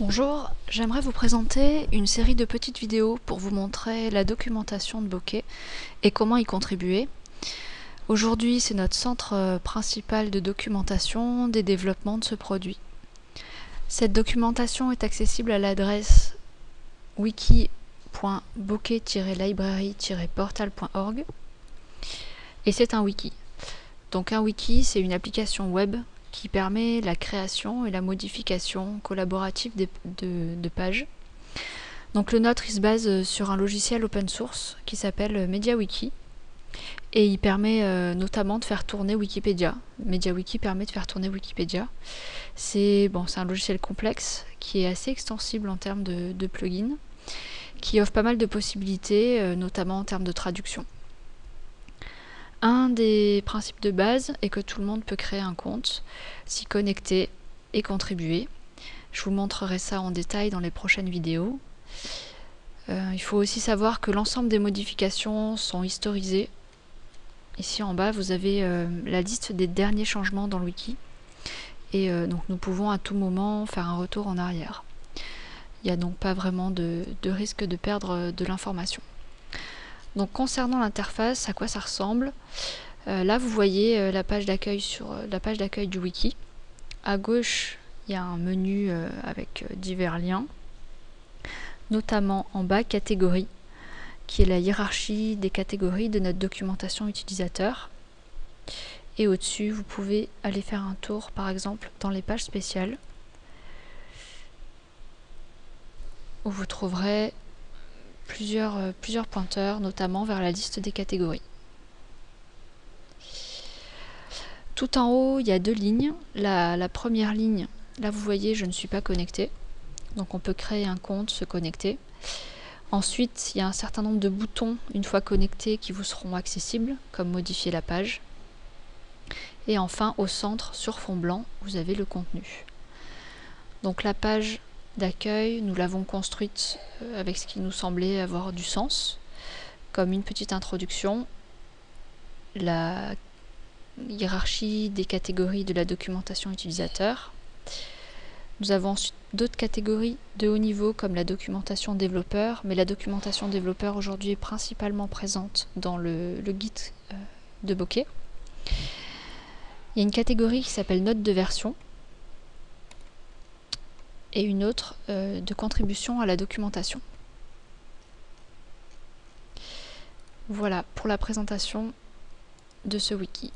Bonjour, j'aimerais vous présenter une série de petites vidéos pour vous montrer la documentation de Bokeh et comment y contribuer. Aujourd'hui, c'est notre centre principal de documentation des développements de ce produit. Cette documentation est accessible à l'adresse wiki.bokeh-library-portal.org et c'est un wiki. Donc un wiki, c'est une application web qui permet la création et la modification collaborative de pages. Donc le nôtre, il se base sur un logiciel open source qui s'appelle MediaWiki et il permet notamment de faire tourner Wikipédia. MediaWiki permet de faire tourner Wikipédia. C'est un logiciel complexe qui est assez extensible en termes de plugins, qui offre pas mal de possibilités, notamment en termes de traduction. Un des principes de base est que tout le monde peut créer un compte, s'y connecter et contribuer. Je vous montrerai ça en détail dans les prochaines vidéos. Il faut aussi savoir que l'ensemble des modifications sont historisées. Ici en bas, vous avez la liste des derniers changements dans le wiki. Et donc nous pouvons à tout moment faire un retour en arrière. Il n'y a donc pas vraiment de risque de perdre de l'information. Donc concernant l'interface, à quoi ça ressemble? Là vous voyez la page d'accueil sur la page d'accueil du wiki. À gauche, il y a un menu avec divers liens, notamment en bas catégorie, qui est la hiérarchie des catégories de notre documentation utilisateur. Et au-dessus, vous pouvez aller faire un tour, par exemple, dans les pages spéciales, où vous trouverez plusieurs pointeurs, notamment vers la liste des catégories. Tout en haut, il y a deux lignes. La première ligne, là vous voyez, je ne suis pas connecté. Donc on peut créer un compte, se connecter. Ensuite, il y a un certain nombre de boutons, une fois connectés, qui vous seront accessibles, comme modifier la page. Et enfin, au centre, sur fond blanc, vous avez le contenu. Donc la page d'accueil, nous l'avons construite avec ce qui nous semblait avoir du sens, comme une petite introduction, la hiérarchie des catégories de la documentation utilisateur. Nous avons ensuite d'autres catégories de haut niveau comme la documentation développeur, mais la documentation développeur aujourd'hui est principalement présente dans le guide de Bokeh. Il y a une catégorie qui s'appelle notes de version et une autre de contribution à la documentation. Voilà pour la présentation de ce wiki.